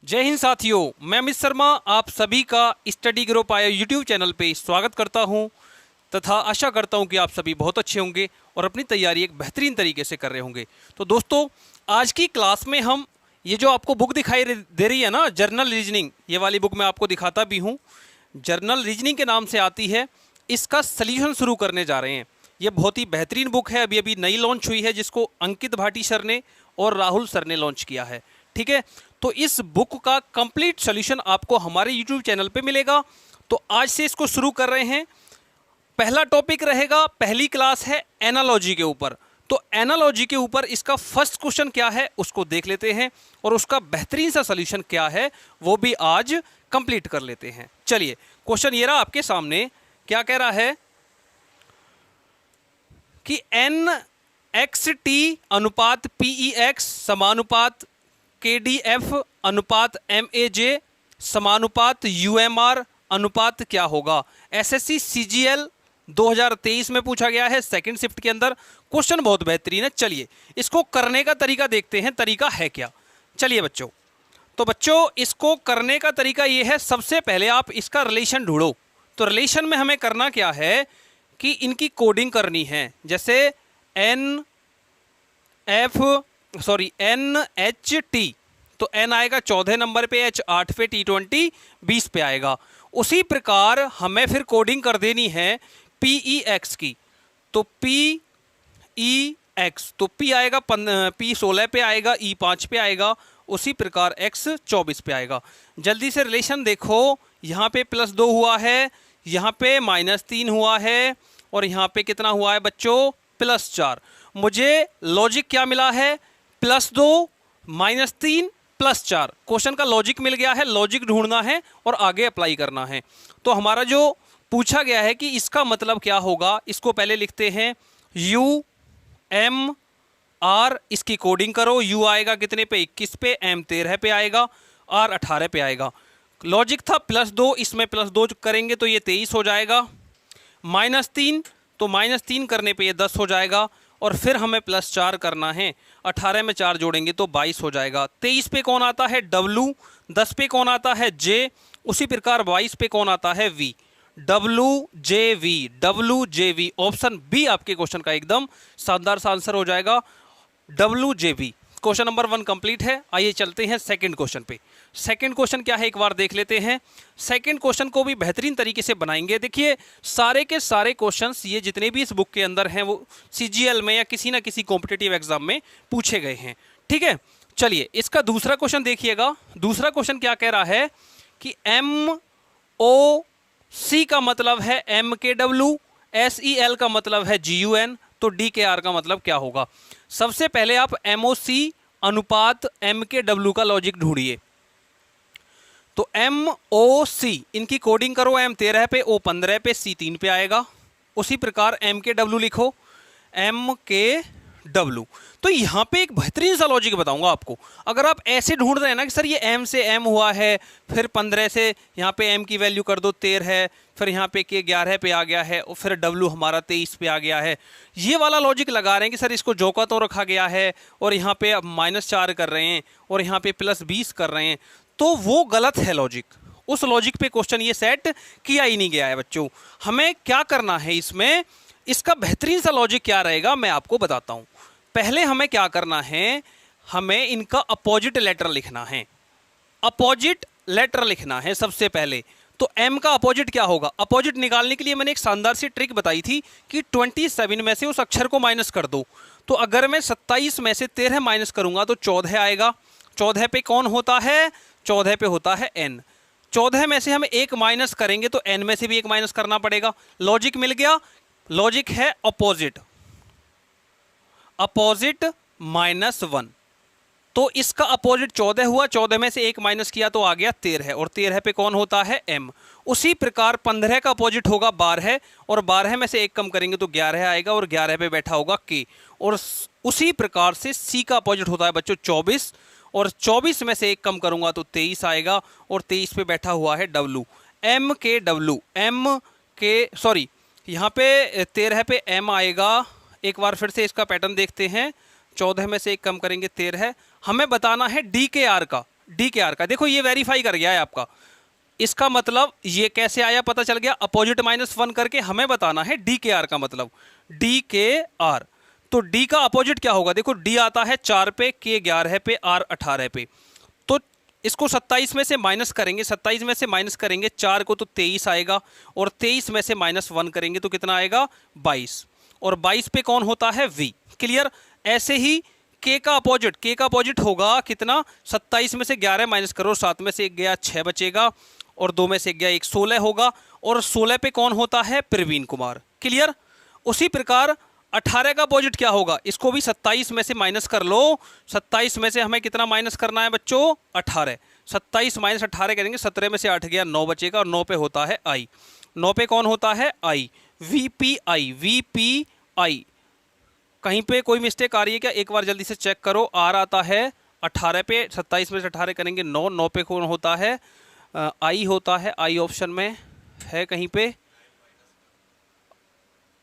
जय हिंद साथियों, मैं अमित शर्मा आप सभी का स्टडी ग्रुप आया यूट्यूब चैनल पे स्वागत करता हूं तथा आशा करता हूं कि आप सभी बहुत अच्छे होंगे और अपनी तैयारी एक बेहतरीन तरीके से कर रहे होंगे। तो दोस्तों, आज की क्लास में हम ये जो आपको बुक दिखाई दे रही है ना, जर्नल रीजनिंग, ये वाली बुक मैं आपको दिखाता भी हूँ। जर्नल रीजनिंग के नाम से आती है, इसका सल्यूशन शुरू करने जा रहे हैं। ये बहुत ही बेहतरीन बुक है, अभी अभी नई लॉन्च हुई है, जिसको अंकित भाटी सर ने और राहुल सर ने लॉन्च किया है। ठीक है, तो इस बुक का कंप्लीट सॉल्यूशन आपको हमारे यूट्यूब चैनल पे मिलेगा। तो आज से इसको शुरू कर रहे हैं। पहला टॉपिक रहेगा, पहली क्लास है एनालॉजी के ऊपर। तो एनालॉजी के ऊपर इसका फर्स्ट क्वेश्चन क्या है उसको देख लेते हैं और उसका बेहतरीन सा सॉल्यूशन क्या है वो भी आज कंप्लीट कर लेते हैं। चलिए, क्वेश्चन ये रहा आपके सामने। क्या कह रहा है कि एन एक्स टी अनुपात पी ई एक्स समानुपात के डी एफ अनुपात एम ए जे समानुपात यू एम आर अनुपात क्या होगा। एसएससी सीजीएल 2023 में पूछा गया है, सेकंड शिफ्ट के अंदर। क्वेश्चन बहुत बेहतरीन है। चलिए, इसको करने का तरीका देखते हैं, तरीका है क्या। चलिए बच्चों, तो बच्चों इसको करने का तरीका ये है, सबसे पहले आप इसका रिलेशन ढूंढो। तो रिलेशन में हमें करना क्या है कि इनकी कोडिंग करनी है। जैसे एन एच टी, तो एन आएगा 14 नंबर पे, एच 8 पे, टी 20 20 पे आएगा। उसी प्रकार हमें फिर कोडिंग कर देनी है पी ई एक्स की। तो पी ई एक्स, तो पी आएगा पी 16 पे आएगा, ई 5 पे आएगा, उसी प्रकार एक्स 24 पे आएगा। जल्दी से रिलेशन देखो, यहाँ पे +2 हुआ है, यहाँ पे -3 हुआ है और यहाँ पे कितना हुआ है बच्चों, +4। मुझे लॉजिक क्या मिला है, +2 -3 +4। क्वेश्चन का लॉजिक मिल गया है, लॉजिक ढूंढना है और आगे अप्लाई करना है। तो हमारा जो पूछा गया है कि इसका मतलब क्या होगा, इसको पहले लिखते हैं यू एम आर, इसकी कोडिंग करो। यू आएगा कितने पे, 21 पे, एम 13 पे आएगा, आर 18 पे आएगा। लॉजिक था +2, इसमें +2 करेंगे तो ये 23 हो जाएगा। -3, तो -3 करने पे ये 10 हो जाएगा और फिर हमें +4 करना है। 18 में 4 जोड़ेंगे तो 22 हो जाएगा। 23 पे कौन आता है, W। 10 पे कौन आता है, J। उसी प्रकार 22 पे कौन आता है, V। WJV ऑप्शन बी आपके क्वेश्चन का एकदम शानदार सा आंसर हो जाएगा, WJV। क्वेश्चन नंबर 1 कंप्लीट है। आइए चलते हैं सेकंड क्वेश्चन पे। सेकंड क्वेश्चन क्या है एक बार देख लेते हैं। सेकंड क्वेश्चन को भी बेहतरीन तरीके से बनाएंगे। देखिए, सारे के सारे क्वेश्चंस ये जितने भी इस बुक के अंदर हैं वो सीजीएल में या किसी ना किसी कॉम्पिटिटिव एग्जाम में पूछे गए हैं। ठीक है, चलिए इसका दूसरा क्वेश्चन देखिएगा। दूसरा क्वेश्चन क्या कह रहा है कि MOC का मतलब है MKW, SEL का मतलब है GUN, तो DKR का मतलब क्या होगा। सबसे पहले आप MOC अनुपात MKW का लॉजिक ढूंढिए। तो MOC इनकी कोडिंग करो, M 13 पे, O 15 पे, C 3 पे आएगा। उसी प्रकार MKW लिखो, MKW। तो यहाँ पे एक बेहतरीन सा लॉजिक बताऊंगा आपको। अगर आप ऐसे ढूंढ रहे हैं ना कि सर ये M से M हुआ है, फिर 15 से यहाँ पे M की वैल्यू कर दो 13 है, फिर यहाँ पे K 11 पे आ गया है और फिर W हमारा 23 पे आ गया है, ये वाला लॉजिक लगा रहे हैं कि सर इसको जोका तो रखा गया है और यहाँ पे अब -4 कर रहे हैं और यहाँ पे +20 कर रहे हैं, तो वो गलत है लॉजिक। उस लॉजिक पे क्वेश्चन ये सेट किया ही नहीं गया है बच्चों। हमें क्या करना है इसमें, इसका बेहतरीन सा लॉजिक क्या रहेगा मैं आपको बताता हूं। पहले हमें क्या करना है, हमें इनका अपोजिट लेटर लिखना है। अपोजिट लेटर लिखना है सबसे पहले। तो M का अपोजिट क्या होगा, अपोजिट निकालने के लिए मैंने एक शानदार सी ट्रिक बताई थी कि 27 में से उस अक्षर को माइनस कर दो। तो अगर मैं 27 में से 13 माइनस करूंगा तो 14 आएगा। 14 पे कौन होता है, 14 पे होता है N। 14 में से हम 1 माइनस करेंगे तो N में से भी 1 माइनस करना पड़ेगा। लॉजिक मिल गया। लॉजिक है अपोजिट, अपोजिट -1। तो इसका अपोजिट 14 हुआ, 14 में से 1 माइनस किया तो आ गया 13 और 13 पे कौन होता है, M। उसी प्रकार 15 का अपोजिट होगा 12 और 12 में से 1 कम करेंगे तो 11 आएगा और 11 पे बैठा होगा K। और उसी प्रकार से C का अपोजिट होता है बच्चों 24 और 24 में से 1 कम करूंगा तो 23 आएगा और 23 पे बैठा हुआ है W। MKW, यहाँ पे 13 पे M आएगा। एक बार फिर से इसका पैटर्न देखते हैं। 14 में से 1 कम करेंगे 13। हमें बताना है DKR का। डी के आर का। देखो ये वेरीफाई कर गया है आपका, इसका मतलब ये कैसे आया पता चल गया, अपोजिट -1 करके हमें बताना है डी के आर का मतलब, डी के आर। तो डी का अपोजिट क्या होगा, देखो डी आता है 4 पे, के 11 पे, आर 18 पे। तो इसको 27 में से माइनस करेंगे, 27 में से माइनस करेंगे 4 को तो 23 आएगा, और 23 में से -1 करेंगे तो कितना आएगा 22, और 22 पे कौन होता है वी। क्लियर। ऐसे ही के का अपोजिट होगा कितना, 27 में से 11 माइनस करो, 7 में से 1 गया 6 बचेगा, और 2 में से 1 गया 1, 16 होगा, और 16 पे कौन होता है प्रवीण कुमार। क्लियर। उसी प्रकार 18 का अपोजिट क्या होगा, इसको भी 27 में से माइनस कर लो, 27 में से हमें कितना माइनस करना है बच्चों 18, 27 माइनस 18 करेंगे, 17 में से 8 गया 9 बचेगा, और 9 पे होता है आई, 9 पे कौन होता है आई, वीपीआई। कहीं पे कोई मिस्टेक आ रही है क्या, एक बार जल्दी से चेक करो। आर आता है 18 पे, 27 में से 18 करेंगे 9, 9 पे कौन होता है आई होता है, आई ऑप्शन में है कहीं पे।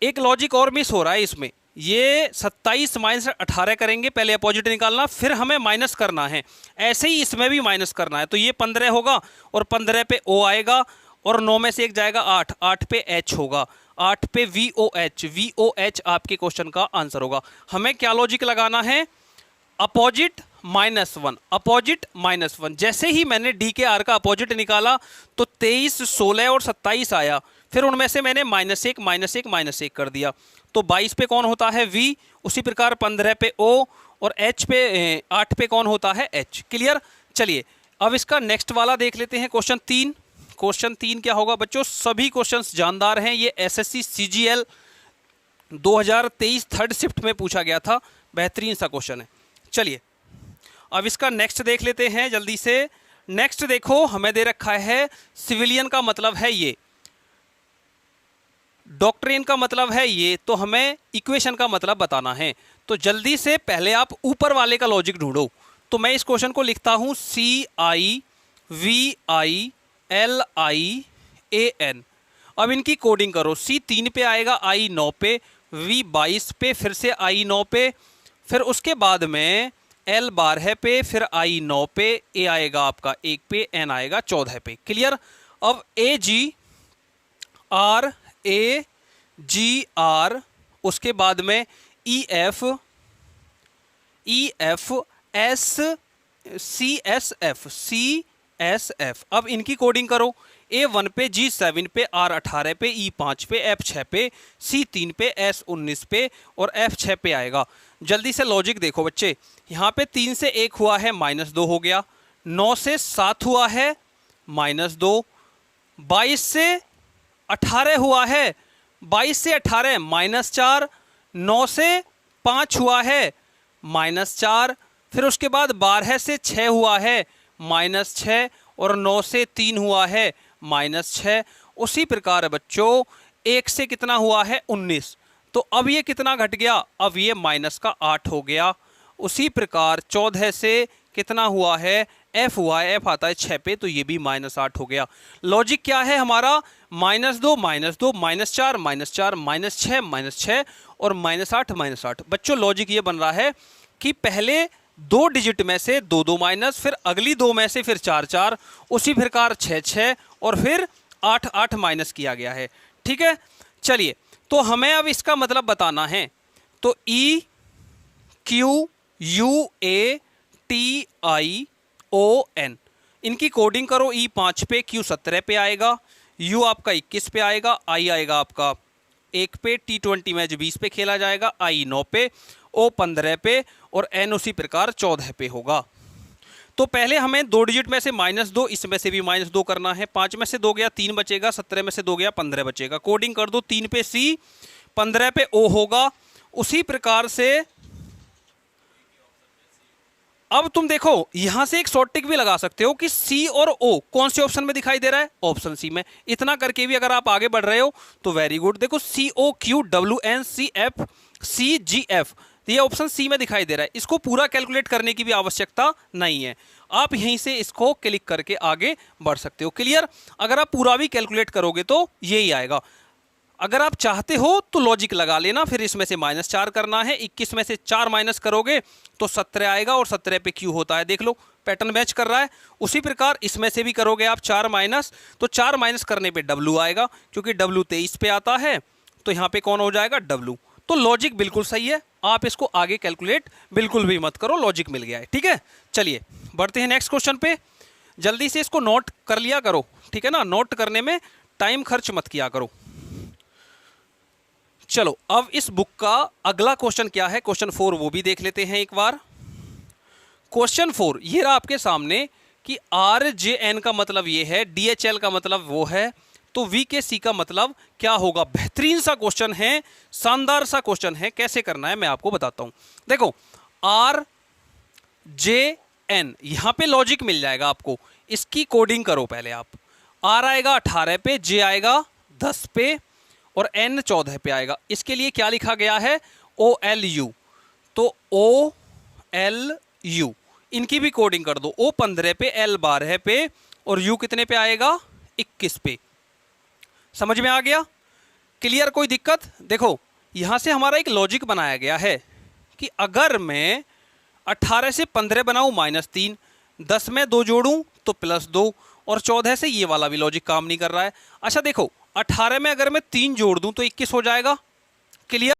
एक लॉजिक और मिस हो रहा है इसमें, ये 27 माइनस 18 करेंगे, पहले अपोजिट निकालना फिर हमें माइनस करना है, ऐसे ही इसमें भी माइनस करना है। तो ये 15 होगा, और 15 पे ओ आएगा, और 9 में से 1 जाएगा 8, 8 पे एच होगा, 8 पे VOH आपके क्वेश्चन का आंसर होगा। हमें क्या लॉजिक लगाना है, अपोजिट -1, अपोजिट -1। जैसे ही मैंने डी के आर का अपोजिट निकाला तो 23, 16 और 27 आया, फिर उनमें से मैंने -1, -1 कर दिया, तो 22 पे कौन होता है V। उसी प्रकार 15 पे O, और H पे 8 पे कौन होता है H। क्लियर। चलिए अब इसका नेक्स्ट वाला देख लेते हैं, क्वेश्चन 3। क्वेश्चन 3 क्या होगा बच्चों, सभी क्वेश्चंस जानदार हैं, ये SSC CGL 2023 थर्ड शिफ्ट में पूछा गया था, बेहतरीन सा क्वेश्चन है। चलिए अब इसका नेक्स्ट देख लेते हैं जल्दी से। नेक्स्ट देखो हमें दे रखा है सिविलियन का मतलब है ये, डॉक्ट्रिन का मतलब है ये, तो हमें इक्वेशन का मतलब बताना है। तो जल्दी से पहले आप ऊपर वाले का लॉजिक ढूंढो। तो मैं इस क्वेश्चन को लिखता हूं CIVILIAN। अब इनकी कोडिंग करो, C 3 पे आएगा, I 9 पे, V 22 पे, फिर से I 9 पे, फिर उसके बाद में L 12 पे, फिर I 9 पे, A आएगा आपका 1 पे, N आएगा 14 पे। क्लियर। अब AGR, उसके बाद में EF CSF। अब इनकी कोडिंग करो, A 1 पे, G 7 पे, R 18 पे, E 5 पे, F 6 पे, C 3 पे, S 19 पे, और F 6 पे आएगा। जल्दी से लॉजिक देखो बच्चे, यहाँ पे 3 से 1 हुआ है -2 हो गया, 9 से 7 हुआ है -2, 22 से 18 हुआ है, 22 से 18 -4, 9 से 5 हुआ है -4, फिर उसके बाद 12 से 6 हुआ है -6, और 9 से 3 हुआ है -6। उसी प्रकार बच्चों 1 से कितना हुआ है 19, तो अब ये कितना घट गया, अब ये -8 हो गया। उसी प्रकार 14 से कितना हुआ है F हुआ है, F आता है 6 पे, तो ये भी -8 हो गया। लॉजिक क्या है हमारा, -2 -2 -4 -4 -6 -6 और -8 बच्चों लॉजिक ये बन रहा है कि पहले 2 डिजिट में से 2 2 माइनस, फिर अगली 2 में से फिर 4 4, उसी प्रकार 6 6, और फिर 8 8 माइनस किया गया है। ठीक है। चलिए तो हमें अब इसका मतलब बताना है, तो EQUATION इनकी कोडिंग करो, E 5 पे, Q 17 पे आएगा, U आपका 21 पे आएगा, I आएगा आपका 1 पे, T20 मैच 20 पे खेला जाएगा, I 9 पे, O 15 पे, और N उसी प्रकार 14 पे होगा। तो पहले हमें 2 डिजिट में से -2, इसमें से भी -2 करना है। 5 में से 2 गया 3 बचेगा, 17 में से 2 गया 15 बचेगा। कोडिंग कर दो, 3 पे C, 15 पे O होगा। उसी प्रकार से अब तुम देखो यहां से एक शॉर्ट टिक भी लगा सकते हो कि C और O कौन से ऑप्शन में दिखाई दे रहा है, ऑप्शन सी में। इतना करके भी अगर आप आगे बढ़ रहे हो तो वेरी गुड। देखो COQWNCFCGF ये ऑप्शन सी में दिखाई दे रहा है, इसको पूरा कैलकुलेट करने की भी आवश्यकता नहीं है, आप यहीं से इसको क्लिक करके आगे बढ़ सकते हो। क्लियर। अगर आप पूरा भी कैलकुलेट करोगे तो यही आएगा। अगर आप चाहते हो तो लॉजिक लगा लेना, फिर इसमें से -4 करना है, 21 में से 4 माइनस करोगे तो 17 आएगा, और 17 पे Q होता है, देख लो पैटर्न मैच कर रहा है। उसी प्रकार इसमें से भी करोगे आप 4 माइनस, तो 4 माइनस करने पे W आएगा, क्योंकि W 23 पे आता है, तो यहाँ पे कौन हो जाएगा W। तो लॉजिक बिल्कुल सही है, आप इसको आगे कैलकुलेट बिल्कुल भी मत करो, लॉजिक मिल गया है। ठीक है, चलिए बढ़ते हैं नेक्स्ट क्वेश्चन पे। जल्दी से इसको नोट कर लिया करो, ठीक है ना, नोट करने में टाइम खर्च मत किया करो। चलो अब इस बुक का अगला क्वेश्चन क्या है, क्वेश्चन 4, वो भी देख लेते हैं एक बार। क्वेश्चन 4 ये रहा आपके सामने कि RJN का मतलब ये है, DHL का मतलब वो है, तो VKC का मतलब क्या होगा। बेहतरीन सा क्वेश्चन है, शानदार सा क्वेश्चन है। कैसे करना है मैं आपको बताता हूं। देखो RJN, यहां पे लॉजिक मिल जाएगा आपको, इसकी कोडिंग करो पहले आप। R आएगा 18 पे, J आएगा 10 पे, और N 14 पे आएगा। इसके लिए क्या लिखा गया है, OLU, तो OLU इनकी भी कोडिंग कर दो। O 15 पे, L 12 पे, और U कितने पे आएगा, 21 पे। समझ में आ गया, क्लियर, कोई दिक्कत। देखो यहां से हमारा एक लॉजिक बनाया गया है कि अगर मैं 18 से 15 बनाऊं -3, 10 में 2 जोड़ूं तो +2, और 14 से ये वाला भी लॉजिक काम नहीं कर रहा है। अच्छा देखो 18 में अगर मैं 3 जोड़ दूं तो 21 हो जाएगा, क्लियर।